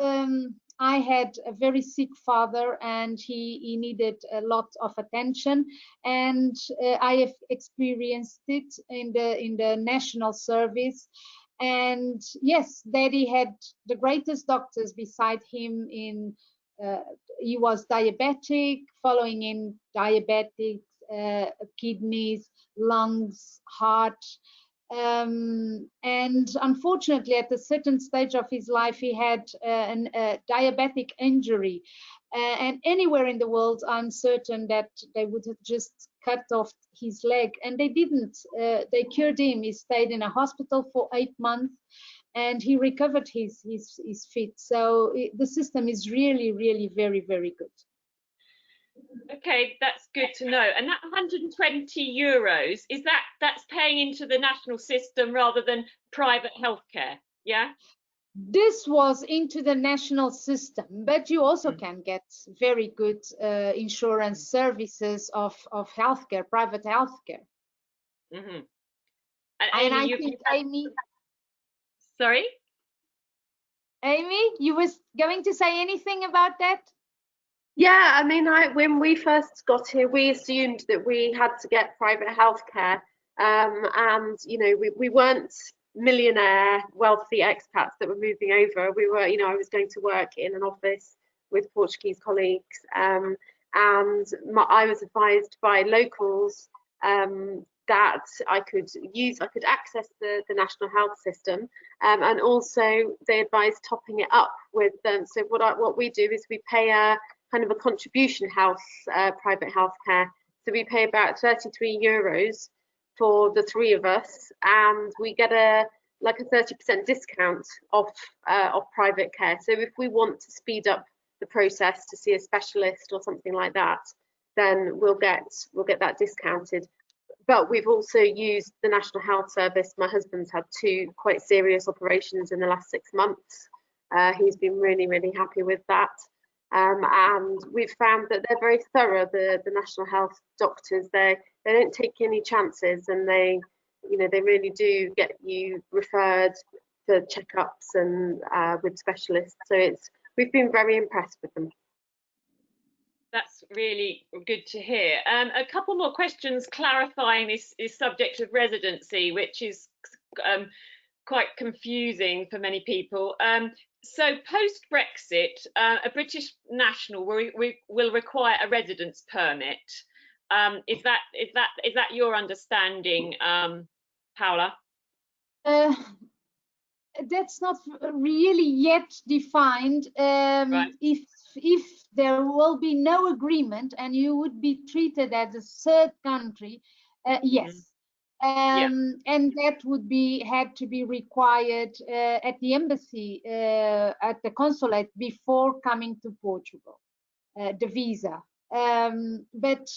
I had a very sick father, and he needed a lot of attention, and I have experienced it in the national service. And yes, Daddy had the greatest doctors beside him. He was diabetic, following in diabetic, kidneys, lungs, heart. And unfortunately, at a certain stage of his life, he had a diabetic injury. And anywhere in the world, I'm certain that they would have just cut off his leg, and they didn't. They cured him. He stayed in a hospital for 8 months, and he recovered his feet. So the system is really, really very, very good. Okay, that's good to know. And that €120, that's paying into the national system rather than private healthcare, yeah? This was into the national system, but you also can get very good insurance services of healthcare, private healthcare. Mm-hmm. And I think, Amy. Sorry? Amy, you was going to say anything about that? Yeah, I mean, when we first got here, we assumed that we had to get private healthcare, and we weren't millionaire, wealthy expats that were moving over. We were, I was going to work in an office with Portuguese colleagues, and I was advised by locals that I could access the national health system, and also they advised topping it up with them. So what we do is we pay a kind of a contribution house private healthcare. So we pay about €33 for the three of us, and we get a 30% discount off private care. So if we want to speed up the process to see a specialist or something like that, then we'll get that discounted. But we've also used the National Health Service. My husband's had 2 quite serious operations in the last 6 months. He's been really, really happy with that. And we've found that they're very thorough, the National Health doctors. They don't take any chances, and they really do get you referred for checkups and with specialists. So we've been very impressed with them. That's really good to hear. A couple more questions clarifying this subject of residency, which is quite confusing for many people. So post-Brexit, a British national will require a residence permit. Is that your understanding, Paula? That's not really yet defined. Right. If there will be no agreement and you would be treated as a third country, yes. And that would had to be required at the embassy, at the consulate, before coming to Portugal, the visa. But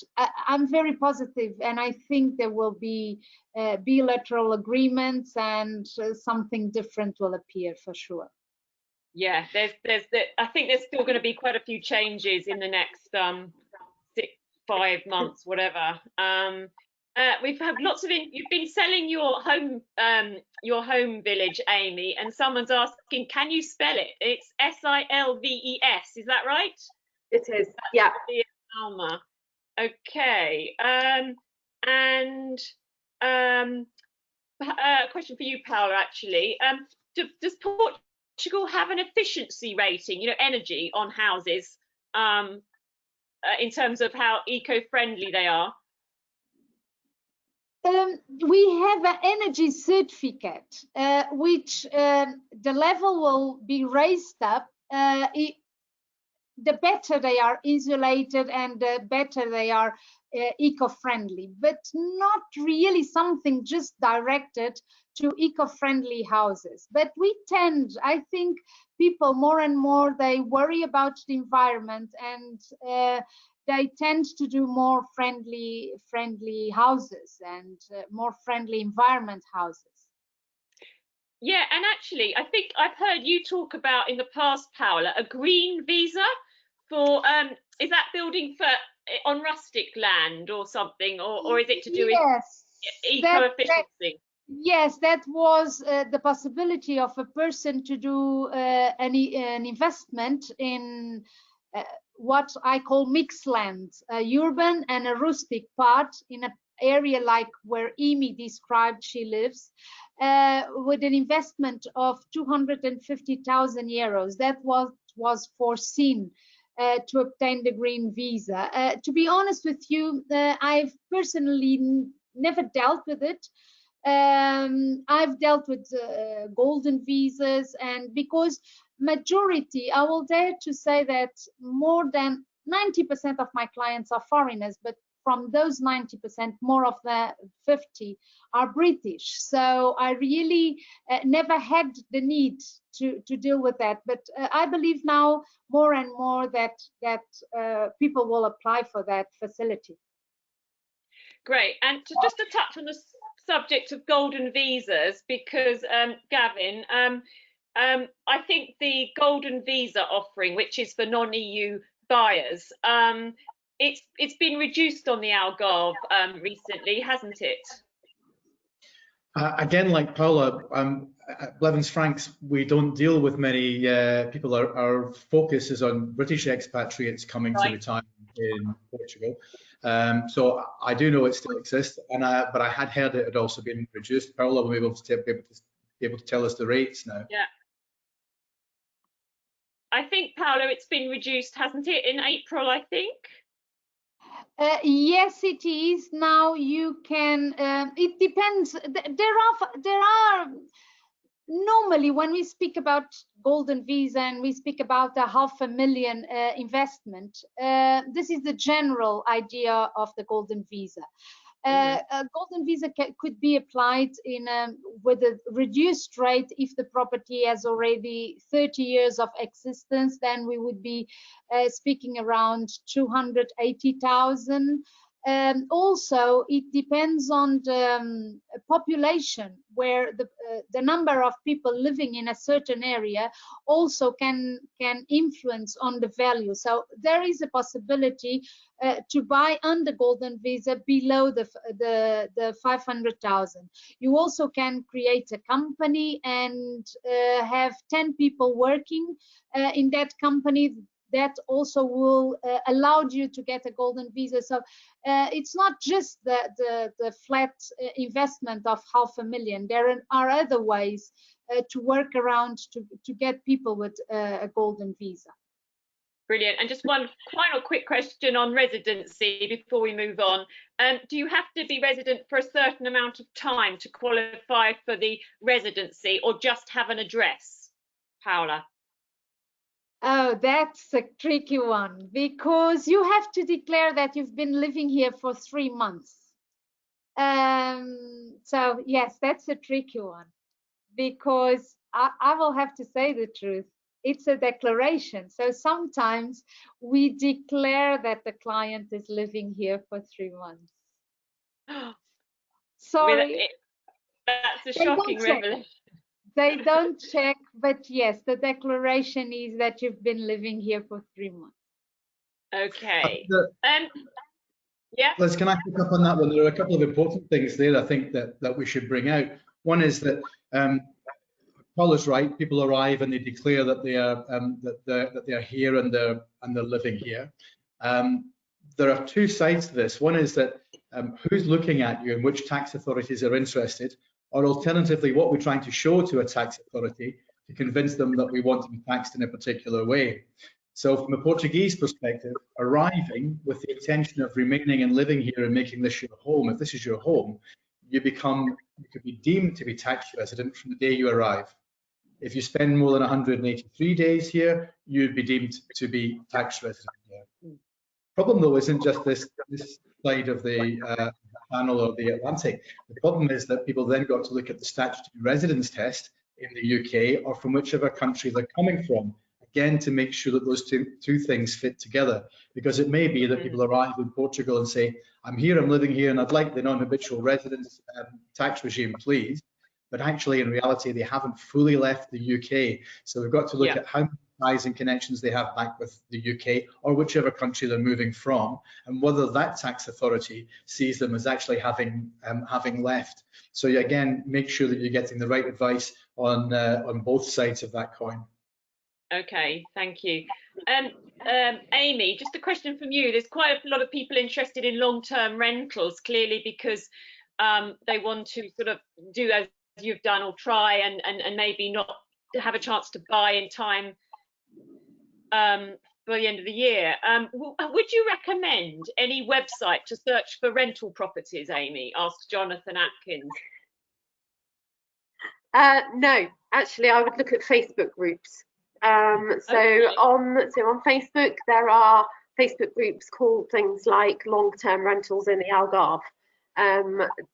I'm very positive, and I think there will be bilateral agreements, and something different will appear for sure. Yeah, I think there's still going to be quite a few changes in the next 5 months, whatever. We've had lots of you've been selling your home village, Amy, and someone's asking, can you spell it? It's Silves, is that right? It is. Yeah. Alma. Okay. And a question for you, Paula, actually. Does Portugal have an efficiency rating, energy on houses, in terms of how eco-friendly they are? We have an energy certificate, which the level will be raised up. The better they are insulated and the better they are eco-friendly, but not really something just directed to eco-friendly houses. But I think people more and more, they worry about the environment, and they tend to do more friendly houses and more friendly environment houses. Yeah, and actually, I think I've heard you talk about in the past, Paula, a green visa for is that building on rustic land or something, or is it to do with eco-efficiency? Yes, that was the possibility of a person to do an investment in what I call mixed land, a urban and a rustic part in an area like where Amy described she lives, with an investment of 250,000 euros. That was foreseen to obtain the green visa. To be honest with you, I've personally never dealt with it. I've dealt with golden visas, and because majority, I will dare to say that more than 90% of my clients are foreigners, but from those 90%, more of the 50 are British. So I really never had the need to deal with that. But I believe now more and more that people will apply for that facility. Great. And just to touch on the subject of golden visas, because Gavin, I think the golden visa offering, which is for non-EU buyers, it's been reduced on the Algarve recently, hasn't it? Again, like Paula, at Blevins Franks, we don't deal with many people. Our focus is on British expatriates coming to retirement in Portugal. So I do know it still exists, but I had heard it had also been reduced. Paula will be able to tell us the rates now. Yeah. I think, Paula, it's been reduced, hasn't it, in April, I think? Yes, it is. Now you can, it depends. There are normally, when we speak about golden visa and we speak about a 500,000 investment, this is the general idea of the golden visa. A golden visa could be applied with a reduced rate if the property has already 30 years of existence. Then we would be speaking around 280,000. Also, it depends on the population, where the number of people living in a certain area also can influence on the value. So there is a possibility to buy under golden visa below the 500,000. You also can create a company and have 10 people working in that company. That also will allow you to get a golden visa. So it's not just the flat investment of 500,000. There are other ways to work around to get people with a golden visa. Brilliant. And just one final quick question on residency before we move on. Do you have to be resident for a certain amount of time to qualify for the residency, or just have an address, Paula? Oh, that's a tricky one, because you have to declare that you've been living here for 3 months. So yes, that's a tricky one, because I will have to say the truth. It's a declaration. So sometimes we declare that the client is living here for 3 months. Sorry. That's a shocking revelation. They don't check, but yes, the declaration is that you've been living here for 3 months. Okay. Yeah. Liz, can I pick up on that one? There are a couple of important things there I think that we should bring out. One is that Paula's right. People arrive and they declare that they are here and they're living here. There are two sides to this. One is that who's looking at you and which tax authorities are interested, or alternatively, what we're trying to show to a tax authority to convince them that we want to be taxed in a particular way. So from a Portuguese perspective, arriving with the intention of remaining and living here and making this your home, if this is your home, you could be deemed to be tax resident from the day you arrive. If you spend more than 183 days here, you'd be deemed to be tax resident here. Problem though isn't just this side of the Channel or the Atlantic. The problem is that people then got to look at the statutory residence test in the UK or from whichever country they're coming from, again, to make sure that those two things fit together. Because it may be that people arrive in Portugal and say, I'm here, I'm living here, and I'd like the non-habitual residence tax regime, please. But actually, in reality, they haven't fully left the UK. So we've got to look at how many ties and connections they have back with the UK or whichever country they're moving from, and whether that tax authority sees them as actually having left. So you, again, make sure that you're getting the right advice on both sides of that coin. Okay, thank you. Amy, just a question from you. There's quite a lot of people interested in long-term rentals, clearly, because they want to sort of do as you've done, or try and maybe not have a chance to buy in time for the end of the year. Would you recommend any website to search for rental properties, Amy? Asked Jonathan Atkins. No, actually, I would look at Facebook groups. So on Facebook, there are Facebook groups called things like long-term rentals in the Algarve.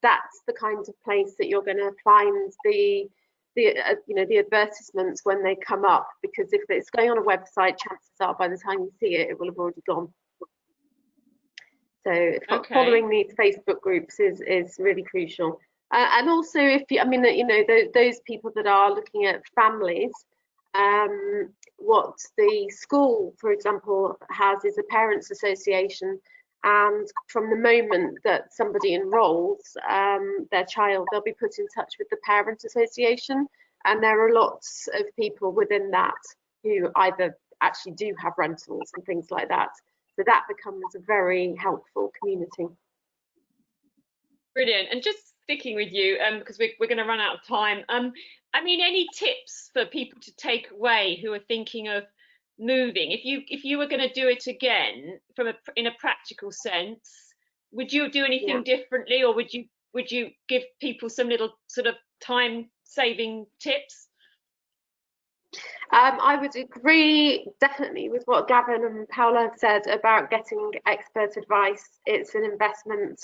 That's the kind of place that you're going to find the advertisements when they come up, because if it's going on a website, chances are by the time you see it, it will have already gone. So following these Facebook groups is really crucial. And also, if you, those people that are looking at families, what the school, for example, has is a parents association, and from the moment that somebody enrolls their child, they'll be put in touch with the parent association, and there are lots of people within that who either actually do have rentals and things like that. So that becomes a very helpful community. Brilliant. And just sticking with you, because we're going to run out of time. Any tips for people to take away who are thinking of moving? If you were going to do it again, in a practical sense, would you do anything differently, or would you give people some little sort of time-saving tips? I would agree definitely with what Gavin and Paula have said about getting expert advice. It's an investment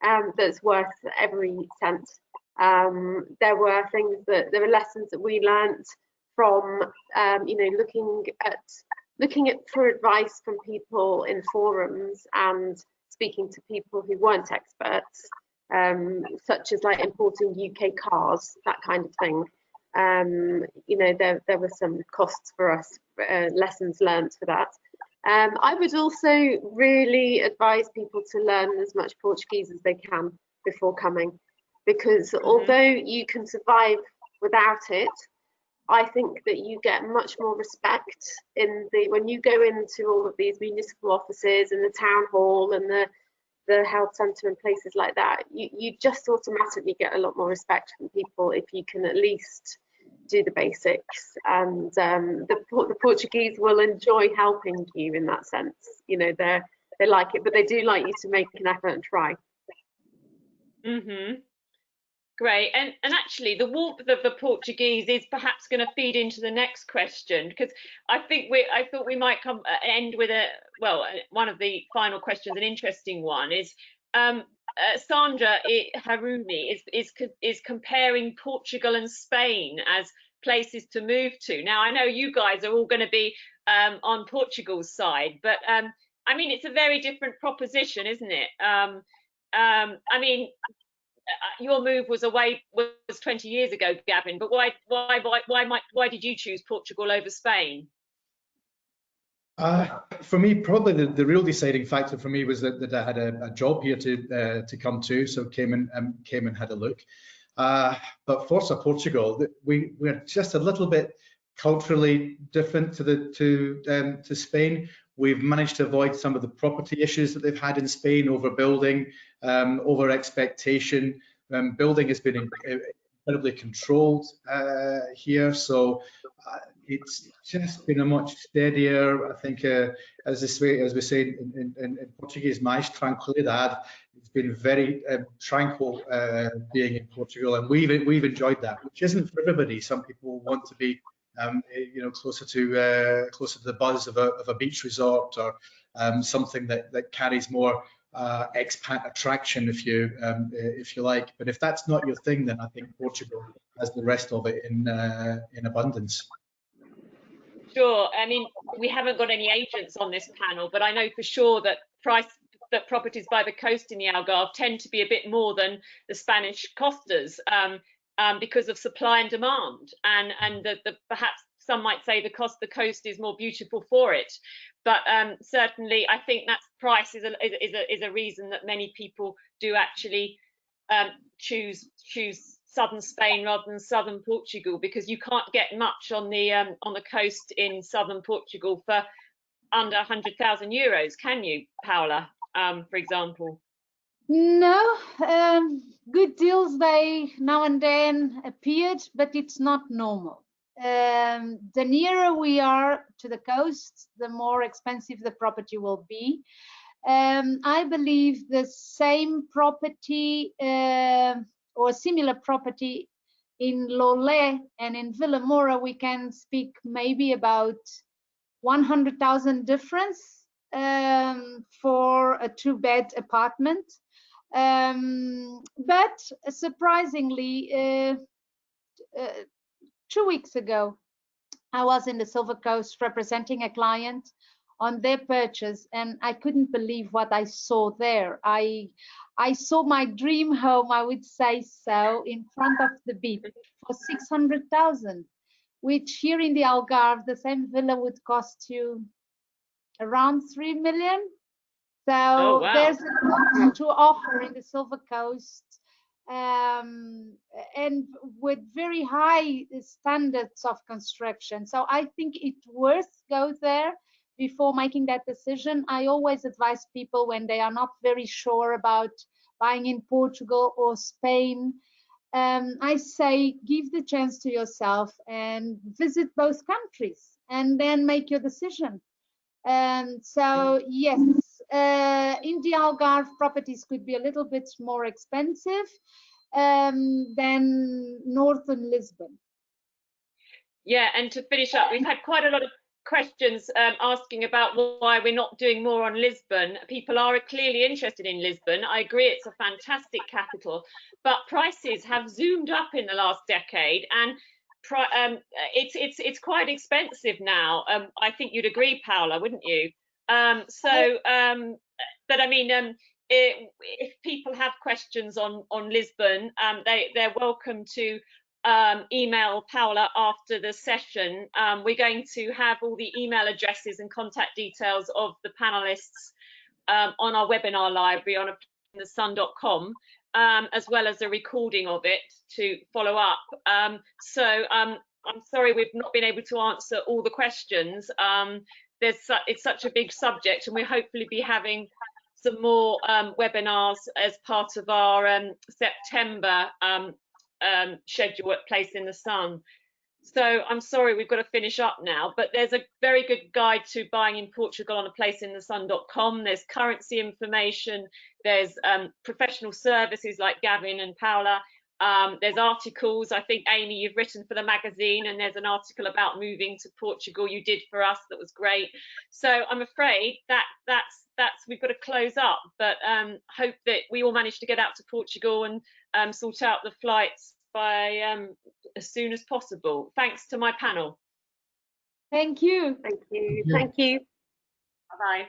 that's worth every cent. There were lessons that we learnt from looking at for advice from people in forums and speaking to people who weren't experts, such as like importing UK cars, that kind of thing. There were some costs for us, lessons learned for that. I would also really advise people to learn as much Portuguese as they can before coming, because although you can survive without it, I think that you get much more respect when you go into all of these municipal offices and the town hall and the health centre and places like that. You just automatically get a lot more respect from people if you can at least do the basics, and the Portuguese will enjoy helping you in that sense. They like it, but they do like you to make an effort and try. Great, and actually the warmth of the Portuguese is perhaps going to feed into the next question, because I thought we might end with one of the final questions. An interesting one is Sandra Haruni is comparing Portugal and Spain as places to move to. Now, I know you guys are all going to be on Portugal's side, but I mean, it's a very different proposition, isn't it? I mean, your move was 20 years ago, Gavin, but why did you choose Portugal over Spain? For me, probably the real deciding factor for me was that I had a job here to come to, so came and had a look. But for Portugal, we're just a little bit culturally different to Spain. We've managed to avoid some of the property issues that they've had in Spain, overbuilding, over expectation. Building has been incredibly controlled here, so it's just been a much steadier, I think, as we say in Portuguese, mais tranquilidade. It's been very tranquil being in Portugal, and we've enjoyed that, which isn't for everybody. Some people want to be closer to the buzz of a beach resort, or something that carries more expat attraction, if you like. But if that's not your thing, then I think Portugal has the rest of it in abundance. Sure. I mean, we haven't got any agents on this panel, but I know for sure that properties by the coast in the Algarve tend to be a bit more than the Spanish costas, because of supply and demand, and perhaps some might say the coast is more beautiful for it. But certainly, I think that price is a reason that many people do actually choose southern Spain rather than southern Portugal, because you can't get much on the coast in southern Portugal for under 100,000 euros, can you, Paula, for example? No, good deals, they now and then appeared, but it's not normal. The nearer we are to the coast, the more expensive the property will be. I believe the same property or similar property in Lolé and in Vila Moura, we can speak maybe about 100,000 difference for a 2-bed apartment. But surprisingly, 2 weeks ago, I was in the Silver Coast representing a client on their purchase, and I couldn't believe what I saw there. I saw my dream home, I would say so, in front of the beach for 600,000, which here in the Algarve, the same villa would cost you around 3 million. So oh, wow. There's a lot to offer in the Silver Coast, and with very high standards of construction. So I think it's worth go there before making that decision. I always advise people when they are not very sure about buying in Portugal or Spain, I say give the chance to yourself and visit both countries and then make your decision. So yes, in the Algarve, properties could be a little bit more expensive than northern Lisbon. Yeah, and to finish up, we've had quite a lot of questions asking about why we're not doing more on Lisbon. People are clearly interested in Lisbon. I agree, it's a fantastic capital, but prices have zoomed up in the last decade, and it's quite expensive now. I think you'd agree, Paula, wouldn't you? But I mean, if people have questions on Lisbon, they're welcome to email Paula after the session. We're going to have all the email addresses and contact details of the panelists on our webinar library on thesun.com, as well as a recording of it to follow up. I'm sorry we've not been able to answer all the questions. It's such a big subject, and we'll hopefully be having some more webinars as part of our September schedule at Place in the Sun. So I'm sorry we've got to finish up now, but there's a very good guide to buying in Portugal on placeinthesun.com. There's currency information, there's professional services like Gavin and Paula, there's articles. I think, Amy, you've written for the magazine, and there's an article about moving to Portugal you did for us that was great. So I'm afraid that's we've got to close up, but hope that we all manage to get out to Portugal and sort out the flights by as soon as possible. Thanks to my panel. Thank you. Thank you. Thank you. Bye-bye.